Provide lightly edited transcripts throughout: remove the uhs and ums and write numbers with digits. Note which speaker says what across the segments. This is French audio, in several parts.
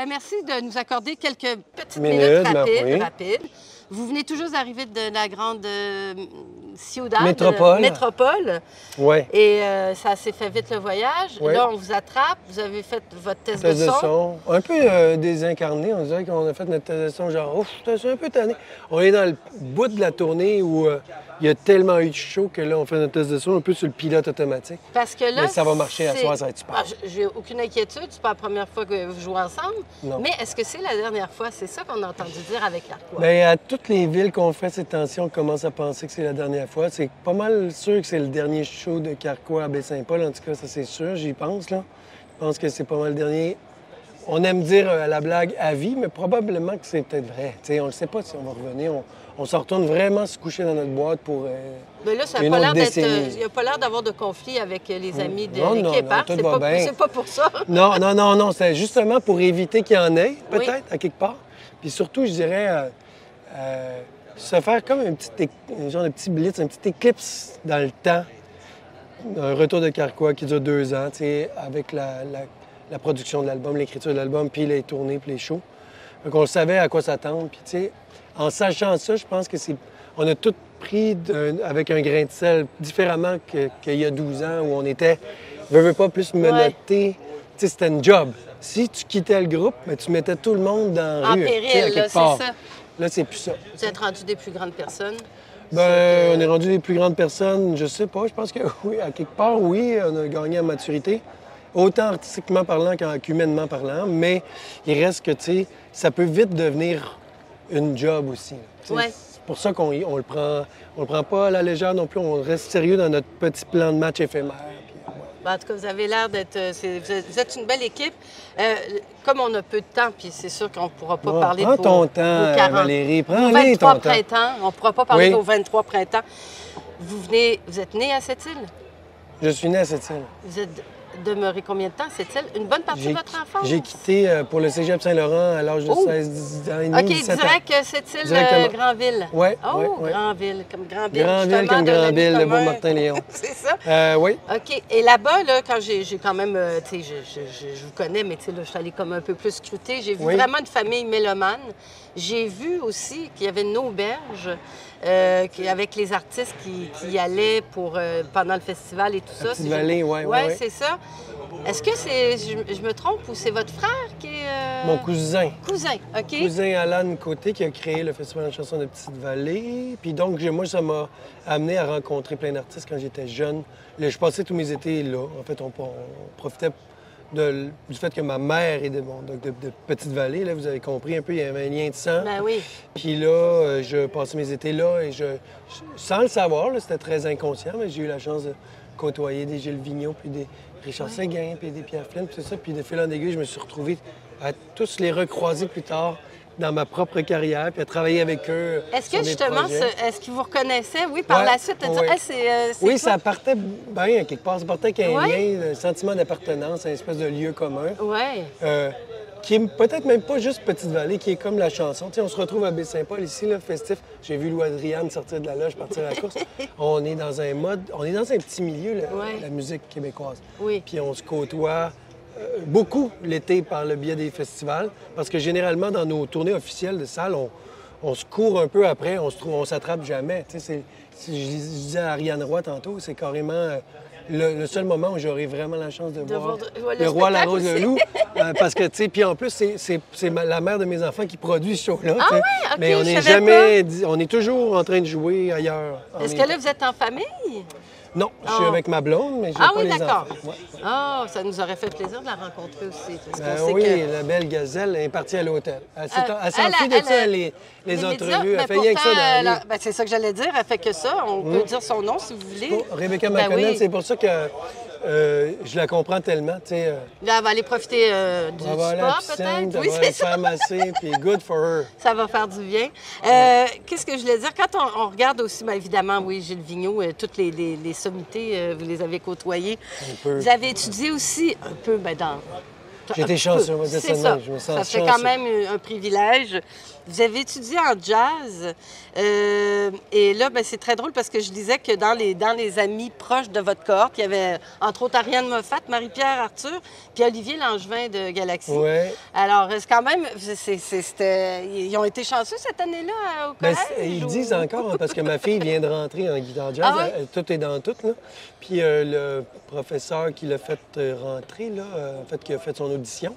Speaker 1: Ben, merci de nous accorder quelques petites minutes rapides. Vous venez toujours d'arriver de la grande ciudad, métropole.
Speaker 2: Oui.
Speaker 1: Et ça s'est fait vite le voyage.
Speaker 2: Oui.
Speaker 1: Là, on vous attrape. Vous avez fait votre test de son.
Speaker 2: Un peu désincarné. On dirait qu'on a fait notre test de son genre, ouf, je suis un peu tanné. On est dans le bout de la tournée où il y a tellement eu de chaud que là, on fait notre test de son un peu sur le pilote automatique.
Speaker 1: Parce que là,
Speaker 2: mais ça va marcher à soir, ça va être super.
Speaker 1: J'ai aucune inquiétude. C'est pas la première fois que vous jouez ensemble.
Speaker 2: Non.
Speaker 1: Mais est-ce que c'est la dernière fois? C'est ça qu'on a entendu dire avec Carquois.
Speaker 2: Bien, à toutes les villes qu'on fait ces temps-ci, on commence à penser que c'est la dernière fois. C'est pas mal sûr que c'est le dernier show de Carquois à Baie-Saint-Paul. En tout cas, ça, c'est sûr. J'y pense, là. Je pense que c'est pas mal le dernier. On aime dire à la blague à vie, mais probablement que c'est peut-être vrai. T'sais, on ne sait pas si on va revenir. On se retourne vraiment se coucher dans notre boîte pour
Speaker 1: mais là, ça
Speaker 2: une autre décennie.
Speaker 1: Il n'y a pas l'air d'avoir de conflit avec les amis de
Speaker 2: non,
Speaker 1: l'équipe.
Speaker 2: Non, tout va bien.
Speaker 1: C'est pas pour ça.
Speaker 2: Non. C'est justement pour éviter qu'il y en ait, peut-être,
Speaker 1: oui.
Speaker 2: à quelque part. Puis surtout, je dirais, se faire comme un genre de petit blitz, un petit éclipse dans le temps. Un retour de Carquois qui dure 2 ans, avec la production de l'album, l'écriture de l'album, puis les tournées, puis les shows. Donc, on savait à quoi s'attendre. Puis, tu sais, en sachant ça, je pense que on a tout pris avec un grain de sel, différemment qu'il y a 12 ans, où on était, veux pas plus menotté. Tu sais, c'était une job. Si tu quittais le groupe, mais tu mettais tout le monde dans la rue.
Speaker 1: En péril, là, c'est ça.
Speaker 2: Là, c'est plus ça.
Speaker 1: Vous êtes rendu des plus grandes personnes?
Speaker 2: Bien, on est rendu des plus grandes personnes, je sais pas. Je pense que oui, à quelque part, oui, on a gagné en maturité. Autant artistiquement parlant qu'humainement parlant, mais il reste que, tu sais, ça peut vite devenir une job aussi.
Speaker 1: Ouais.
Speaker 2: C'est pour ça qu'on le prend pas à la légère non plus, on reste sérieux dans notre petit plan de match éphémère. Puis,
Speaker 1: En tout cas, vous avez l'air d'être... Vous êtes une belle équipe. Comme on a peu de temps, puis c'est sûr qu'on ne pourra pas parler de vos 40...
Speaker 2: Prends ton temps, Valérie,
Speaker 1: prends-les ton temps. 23 printemps, on ne pourra pas parler
Speaker 2: oui.
Speaker 1: de vos 23 printemps. Vous êtes né à Sept-Îles?
Speaker 2: Je suis né à Sept-Îles.
Speaker 1: Vous êtes demeuré combien de temps à Sept-Îles? Une bonne partie de votre enfance?
Speaker 2: J'ai quitté pour le cégep Saint-Laurent à l'âge de 16 ans et demi, 17 ans.
Speaker 1: direct Sept-Îles, Granville.
Speaker 2: Oui,
Speaker 1: Granville, comme Granville.
Speaker 2: Granville comme Granville, le beau Martin-Léon.
Speaker 1: C'est ça?
Speaker 2: Oui.
Speaker 1: OK. Et là-bas, là, quand j'ai quand même, tu sais, je vous connais, mais tu sais, là, je suis allée comme un peu plus scruter. J'ai vu vraiment une famille mélomane. J'ai vu aussi qu'il y avait une auberge avec les artistes qui y allaient pendant le festival et tout ça.
Speaker 2: Festivalé, oui.
Speaker 1: Oui, c'est ça. Est-ce que je me trompe ou c'est votre frère qui est...
Speaker 2: Mon cousin.
Speaker 1: Cousin, OK.
Speaker 2: Cousin Alan Côté qui a créé le Festival de chansons de Petite-Vallée. Puis donc, moi, ça m'a amené à rencontrer plein d'artistes quand j'étais jeune. Je passais tous mes étés là. En fait, on profitait du fait que ma mère est de Petite-Vallée. Là, vous avez compris un peu, il y avait un lien de sang.
Speaker 1: Ben oui.
Speaker 2: Puis là, je passais mes étés là et sans le savoir, c'était très inconscient, mais j'ai eu la chance de côtoyer des Gilles Vigneault, puis des Richard Séguin, puis des Pierre Flynn, puis tout ça. Puis de fil en aiguille, je me suis retrouvé à tous les recroiser plus tard dans ma propre carrière, puis à travailler avec eux.
Speaker 1: Est-ce que justement, est-ce qu'ils vous reconnaissaient? Oui, par la suite,
Speaker 2: oui, ça partait bien, quelque part. Ça partait avec un lien, un sentiment d'appartenance, une espèce de lieu commun.
Speaker 1: Oui.
Speaker 2: Qui est peut-être même pas juste Petite-Vallée, qui est comme la chanson. Tu sais, on se retrouve à Baie-Saint-Paul ici, là, festif. J'ai vu Lou Adriane sortir de la loge, partir à la course. On est dans un petit milieu, la musique québécoise.
Speaker 1: Oui.
Speaker 2: Puis on se côtoie beaucoup l'été par le biais des festivals, parce que généralement, dans nos tournées officielles de salle, on se court un peu après, on s'attrape jamais. Tu sais, je disais à Ariane Roy tantôt, c'est carrément... le seul moment où j'aurai vraiment la chance de voir le roi, la rose, le loup. Parce que, tu sais, puis en plus, c'est la mère de mes enfants qui produit ce show-là.
Speaker 1: Ah oui? OK,
Speaker 2: mais on n'est jamais... On est toujours en train de jouer ailleurs.
Speaker 1: Est-ce que là, vous êtes en famille?
Speaker 2: Non, je suis avec ma blonde, mais je n'ai pas les enfants.
Speaker 1: Ah, ça nous aurait fait plaisir de la rencontrer aussi.
Speaker 2: La belle gazelle est partie à l'hôtel. Elle s'enfuit de ça, les entrevues. Elle fait rien que ça.
Speaker 1: C'est ça que j'allais dire. Elle fait que ça. On peut dire son nom, si vous voulez.
Speaker 2: Rebecca McConnell, c'est pour ça que je la comprends tellement.
Speaker 1: Là, elle va aller profiter du spa, peut-être.
Speaker 2: Oui, c'est ça. Elle va faire masser, puis good for her.
Speaker 1: Ça va faire du bien. Qu'est-ce que je voulais dire? Quand on regarde aussi, bien évidemment, oui, Gilles Vigneault, toutes les sommités, vous les avez côtoyées. Vous avez étudié aussi un peu dans...
Speaker 2: J'ai été chanceux, on va dire ça.
Speaker 1: Je me sens chanceux. Ça fait quand même un privilège. Vous avez étudié en jazz. Et là, ben, c'est très drôle parce que je disais que dans les amis proches de votre cohorte, il y avait entre autres Ariane Moffat, Marie-Pierre Arthur, puis Olivier Langevin de Galaxy.
Speaker 2: Ouais.
Speaker 1: Alors, c'est quand même, ils ont été chanceux cette année-là au collège?
Speaker 2: Ils disent encore, hein, parce que ma fille vient de rentrer en guitare jazz.
Speaker 1: Ah oui?
Speaker 2: Tout est dans tout, là. Puis le professeur qui l'a fait rentrer, là, en fait, qui a fait son audition,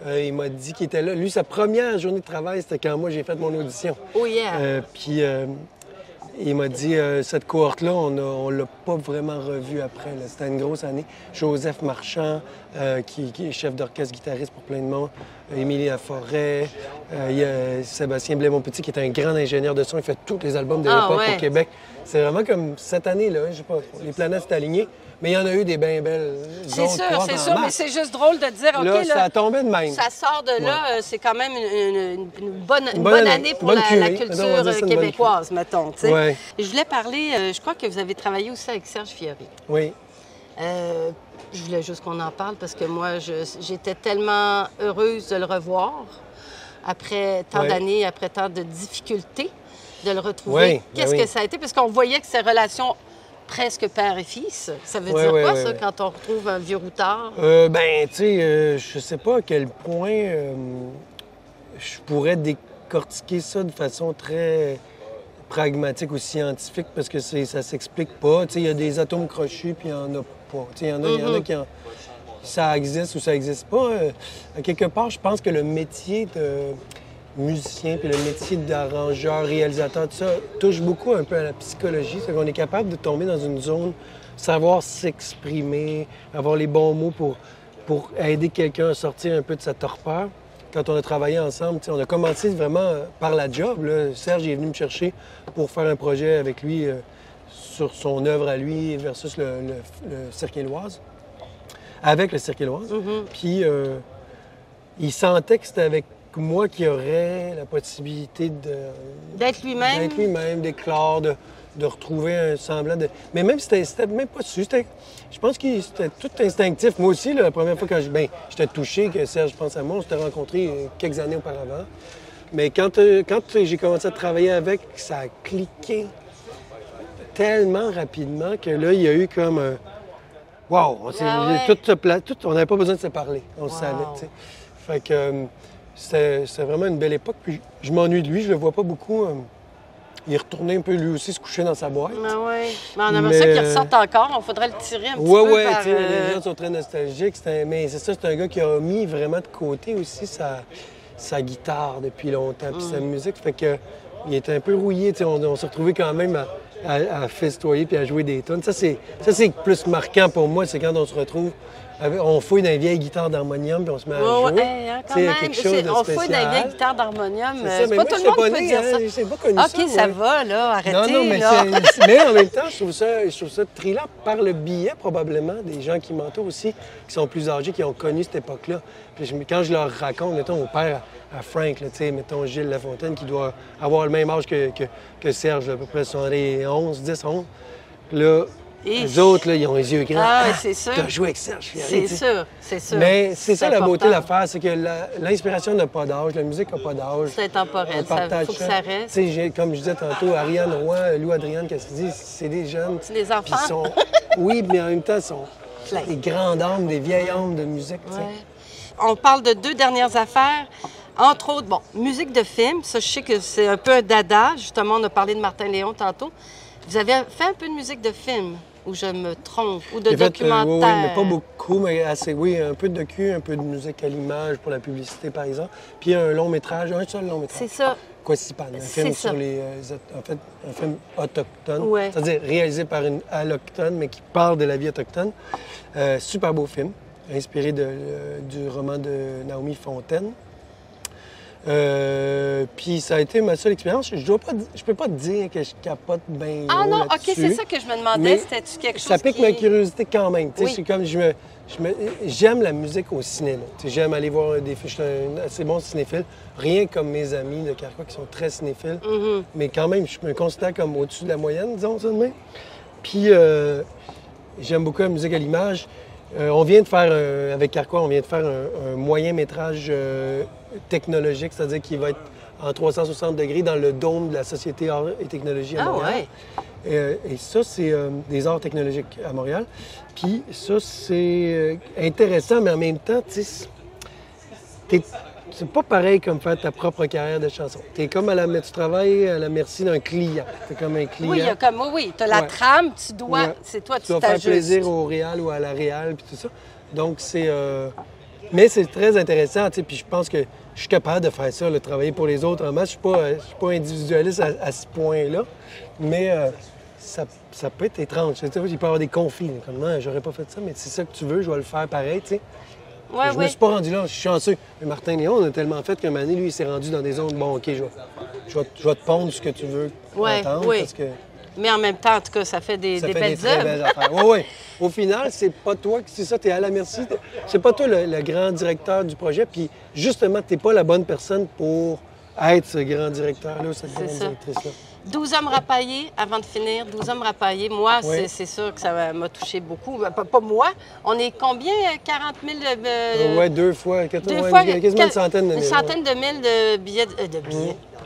Speaker 2: il m'a dit qu'il était là. Lui, sa première journée de travail, c'était quand moi, j'ai fait mon audition.
Speaker 1: Oh yeah!
Speaker 2: Puis il m'a dit, cette cohorte-là, on l'a pas vraiment revue après. C'était une grosse année. Joseph Marchand, qui est chef d'orchestre, guitariste pour plein de monde. Émilie Laforêt. Il y a Sébastien Blais-Monpetit, qui est un grand ingénieur de son. Il fait tous les albums de l'époque au Québec. C'est vraiment comme cette année-là, je sais pas, les planètes s'étaient alignées. Mais il y en a eu des bien belles
Speaker 1: zones. C'est sûr, mais c'est juste drôle de dire, OK,
Speaker 2: là, ça a tombé de même.
Speaker 1: Ça sort de là, c'est quand même une bonne année pour la culture québécoise, mettons.
Speaker 2: Ouais.
Speaker 1: Je voulais parler, je crois que vous avez travaillé aussi avec Serge Fiori.
Speaker 2: Oui.
Speaker 1: Je voulais juste qu'on en parle parce que moi, j'étais tellement heureuse de le revoir après tant d'années, après tant de difficultés, de le retrouver. Qu'est-ce que ça a été? Parce qu'on voyait que ces relations presque père et fils. Ça veut dire quoi, ça, quand on retrouve un vieux routard?
Speaker 2: Ben, tu sais, je sais pas à quel point je pourrais décortiquer ça de façon très pragmatique ou scientifique, parce que ça s'explique pas. Tu sais, il y a des atomes crochus, puis il y en a pas. Tu sais, il y en a qui ça existe ou ça existe pas. À quelque part, je pense que le métier de musicien, puis le métier d'arrangeur, réalisateur, tout ça, touche beaucoup un peu à la psychologie. C'est qu'on est capable de tomber dans une zone, savoir s'exprimer, avoir les bons mots pour aider quelqu'un à sortir un peu de sa torpeur. Quand on a travaillé ensemble, on a commencé vraiment par la job. Là. Serge est venu me chercher pour faire un projet avec lui sur son œuvre à lui versus le Cirque Éloise, avec le Cirque Éloise. Puis il sentait que c'était avec moi qui aurait la possibilité
Speaker 1: d'être lui-même,
Speaker 2: d'éclore, de retrouver un semblant de... Mais même, c'était même pas su. Je pense que c'était tout instinctif. Moi aussi, la première fois quand j'étais touché que Serge pense à moi, on s'était rencontrés quelques années auparavant. Mais quand j'ai commencé à travailler avec, ça a cliqué tellement rapidement que là, il y a eu comme un... Wow! On n'avait pas besoin de se parler. On se savait, tu sais. Fait que... C'était vraiment une belle époque. Puis je m'ennuie de lui, je le vois pas beaucoup. Il est retourné un peu lui aussi se coucher dans sa boîte.
Speaker 1: Mais oui. Mais on aimerait ça qu'il ressorte encore. Il faudrait le tirer un petit peu.
Speaker 2: Oui, les gens sont très nostalgiques. Mais c'est ça, c'est un gars qui a mis vraiment de côté aussi sa guitare depuis longtemps, puis sa musique. Fait que il était un peu rouillé. On s'est retrouvés quand même à festoyer puis à jouer des tunes. Ça, c'est plus marquant pour moi, c'est quand on se retrouve. On fouille dans les vieilles guitares d'harmonium puis on se met à jouer.
Speaker 1: Quand même. Quelque chose de
Speaker 2: on
Speaker 1: fouille dans les vieilles guitares d'harmonium.
Speaker 2: C'est
Speaker 1: pas tout le monde qui peut dire ça.
Speaker 2: J'ai pas connu
Speaker 1: OK, ça va, là. Arrêtez,
Speaker 2: non, mais
Speaker 1: là.
Speaker 2: mais en même temps, je trouve ça trilant par le biais, probablement, des gens qui m'entourent aussi, qui sont plus âgés, qui ont connu cette époque-là. Puis quand je leur raconte, mettons, au père à Frank, là, mettons Gilles Lafontaine, qui doit avoir le même âge que Serge, à peu près 71, 10, 11. Là, les autres, là, ils ont les yeux grands.
Speaker 1: Ah, c'est sûr.
Speaker 2: Tu as joué avec Serge Fiori.
Speaker 1: C'est sûr.
Speaker 2: Mais c'est ça la beauté de l'affaire, c'est que l'inspiration n'a pas d'âge, la musique n'a pas d'âge.
Speaker 1: C'est intemporel, il faut que ça reste.
Speaker 2: Comme je disais tantôt, Ariane Roy, Lou-Adrienne Cassidy, c'est des jeunes.
Speaker 1: C'est des enfants.
Speaker 2: Oui, mais en même temps, ils sont des grandes âmes, des vieilles âmes de musique.
Speaker 1: On parle de 2 dernières affaires. Entre autres, musique de film. Ça, je sais que c'est un peu un dada. Justement, on a parlé de Martin Léon tantôt. Vous avez fait un peu de musique de film, ou je me trompe, ou de documentaire?
Speaker 2: Oui, mais pas beaucoup, mais assez, oui. Un peu de docu, un peu de musique à l'image pour la publicité, par exemple. Puis un long métrage, un seul long métrage.
Speaker 1: C'est ça.
Speaker 2: Quasipan, un film sur les... en fait, un film autochtone.
Speaker 1: Ouais.
Speaker 2: C'est-à-dire réalisé par une allochtone, mais qui parle de la vie autochtone. Super beau film, inspiré du roman de Naomi Fontaine. Puis ça a été ma seule expérience. Je peux pas te dire que je capote bien.
Speaker 1: Ah non, OK, c'est ça que je me demandais. C'était-tu quelque chose
Speaker 2: ça pique ma curiosité quand même. Oui. C'est comme j'aime la musique au cinéma. J'aime aller voir des films. Je suis un assez bon cinéphile. Rien comme mes amis de Carquois qui sont très cinéphiles. Mais quand même, je me considère comme au-dessus de la moyenne, disons ça de même. Puis j'aime beaucoup la musique à l'image. On vient de faire, avec Carquois, on vient de faire un moyen métrage technologique, c'est-à-dire qu'il va être en 360 degrés dans le dôme de la Société Arts et Technologies à Montréal. Et ça, c'est des arts technologiques à Montréal. Puis ça, c'est intéressant, mais en même temps, tu sais, c'est pas pareil comme faire ta propre carrière de chanson. Tu travailles à la merci d'un client. Tu es comme un client.
Speaker 1: Oui, tu as la trame, tu dois, c'est toi, tu
Speaker 2: dois faire plaisir au réal ou à la réal, puis tout ça. Donc, c'est... Mais c'est très intéressant, tu sais, puis je pense que je suis capable de faire ça, de travailler pour les autres en masse. Je ne suis pas individualiste à ce point-là, mais ça peut être étrange. Tu sais, il peut y avoir des conflits. Comme, non, j'aurais pas fait ça, mais c'est ça que tu veux, je vais le faire pareil, tu sais. Je me suis pas rendu là, je suis chanceux. Mais Martin Léon, on a tellement fait qu'un moment donné, lui, il s'est rendu dans des zones, bon, OK, je vais te pondre ce que tu veux entendre, parce que...
Speaker 1: Mais en même temps, en tout cas, ça fait des belles
Speaker 2: très belles affaires. Oui. Au final, c'est pas toi qui c'est ça, tu es à la merci. C'est pas toi le grand directeur du projet, puis justement, tu n'es pas la bonne personne pour être ce grand directeur-là, cette grande directrice-là.
Speaker 1: 12 hommes rapaillés, avant de finir, 12 hommes rapaillés. Moi, c'est sûr que ça m'a touché beaucoup. Pas moi. On est combien? 40 000...
Speaker 2: Oui, deux fois, quasiment une centaine de mille.
Speaker 1: Une centaine de mille de billets.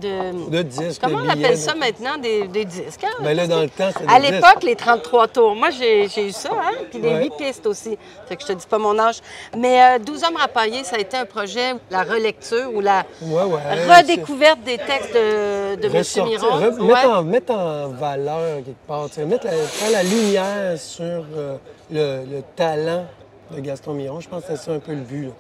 Speaker 2: De disques.
Speaker 1: Comment on appelle ça maintenant, des disques? Hein?
Speaker 2: Bien là, dans le temps, c'était
Speaker 1: à l'époque, les 33 tours. Moi, j'ai eu ça, hein? Puis les 8 pistes aussi. Fait que je te dis pas mon âge. Mais 12 hommes rapaillés, ça a été un projet, la relecture ou la redécouverte des textes de M. Miron.
Speaker 2: Mettre en valeur quelque part, faire la lumière sur le talent de Gaston Miron. Je pense que c'était ça un peu le but.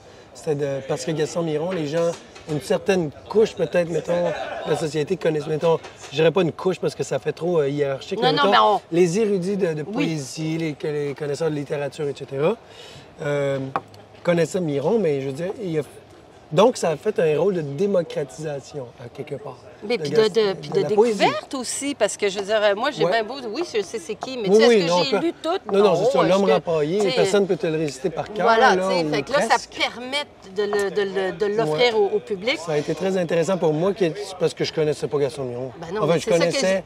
Speaker 2: Parce que Gaston Miron, les gens... Une certaine couche, peut-être, mettons, la société connaît, mettons, je dirais pas une couche parce que ça fait trop hiérarchique, mais mettons, les érudits de poésie, les connaisseurs de littérature, etc., connaissaient Miron, mais je veux dire, donc ça a fait un rôle de démocratisation, à quelque part.
Speaker 1: Mais puis de découverte aussi, parce que je veux dire, moi, j'ai bien beau, je sais c'est qui, mais tu sais, est-ce que j'ai lu tout?
Speaker 2: Non, c'est ça, l'homme rapaillé, personne ne peut te le réciter par cœur.
Speaker 1: Voilà, tu sais, fait que là, ça permet de l'offrir au public.
Speaker 2: Ça a été très intéressant pour moi, parce que je connaissais pas Gaston Miron.
Speaker 1: Ben non,
Speaker 2: enfin, je connaissais,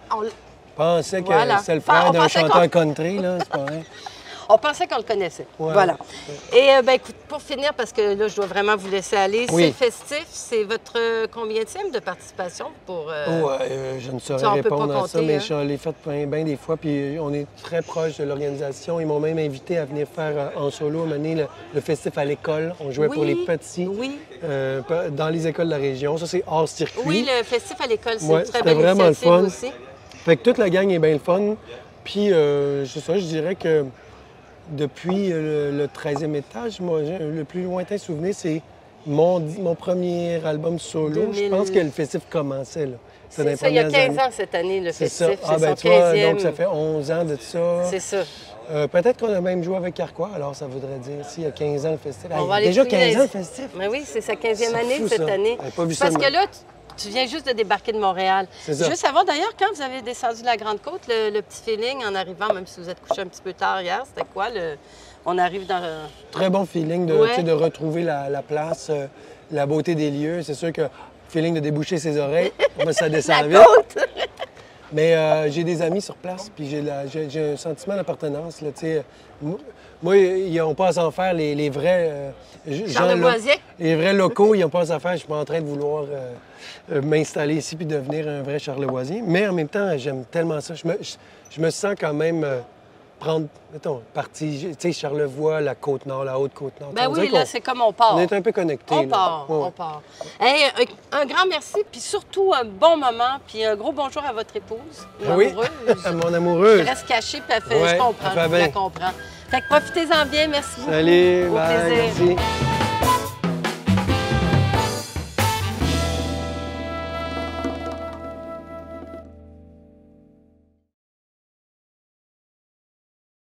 Speaker 2: pensais que c'est le frère d'un chanteur country, là, c'est pas vrai.
Speaker 1: On pensait qu'on le connaissait. Voilà. Et écoute, pour finir, parce que là, je dois vraiment vous laisser aller, c'est festif. C'est votre combienième de participation pour...
Speaker 2: je ne saurais répondre à ça, mais je l'ai fait bien des fois. Puis on est très proche de l'organisation. Ils m'ont même invité à venir faire en solo, à un moment donné, le festif à l'école. On jouait pour les petits dans les écoles de la région. Ça, c'est hors circuit.
Speaker 1: Oui, le festif à l'école, c'est une très belle
Speaker 2: vraiment
Speaker 1: initiative
Speaker 2: le fun.
Speaker 1: aussi.
Speaker 2: Fait que toute la gang est bien le fun. Puis, je dirais que depuis le 13e étage, moi, le plus lointain souvenir, c'est mon premier album solo. Je pense que le festif commençait, là.
Speaker 1: C'est ça, il y a 15 ans cette année, le festif.
Speaker 2: C'est son 15e. Donc, ça fait 11 ans de ça.
Speaker 1: C'est ça.
Speaker 2: Peut-être qu'on a même joué avec Carquois, alors ça voudrait dire s'il y a 15 ans le festif.
Speaker 1: On va
Speaker 2: déjà 15 ans le festif?
Speaker 1: Mais oui, c'est sa 15e année
Speaker 2: fou,
Speaker 1: cette année. Parce que là, tu viens juste de débarquer de Montréal.
Speaker 2: C'est ça.
Speaker 1: Je veux savoir d'ailleurs, quand vous avez descendu la Grande Côte, le petit feeling en arrivant, même si vous êtes couché un petit peu tard hier, c'était quoi? On arrive dans...
Speaker 2: Très bon feeling de retrouver la place, la beauté des lieux. C'est sûr que feeling de déboucher ses oreilles, ça descend vite. Mais j'ai des amis sur place, puis j'ai un sentiment d'appartenance. Là, moi, ils n'ont pas à s'en faire, les vrais gens, les vrais locaux, ils n'ont pas à s'en faire. Je suis pas en train de vouloir m'installer ici puis devenir un vrai charlevoisien. Mais en même temps, j'aime tellement ça. Je me sens quand même prendre, mettons, partie, tu sais, Charlevoix, la Côte-Nord, la Haute-Côte-Nord.
Speaker 1: Ben oui, là, c'est comme on part.
Speaker 2: On est un peu connectés.
Speaker 1: On part. Hey, un grand merci, puis surtout un bon moment, puis un gros bonjour à votre épouse, amoureuse.
Speaker 2: À mon amoureuse.
Speaker 1: Qui reste cachée, puis je la comprends. Fait que profitez-en bien, merci beaucoup.
Speaker 2: Salut,
Speaker 1: au plaisir.
Speaker 2: Merci.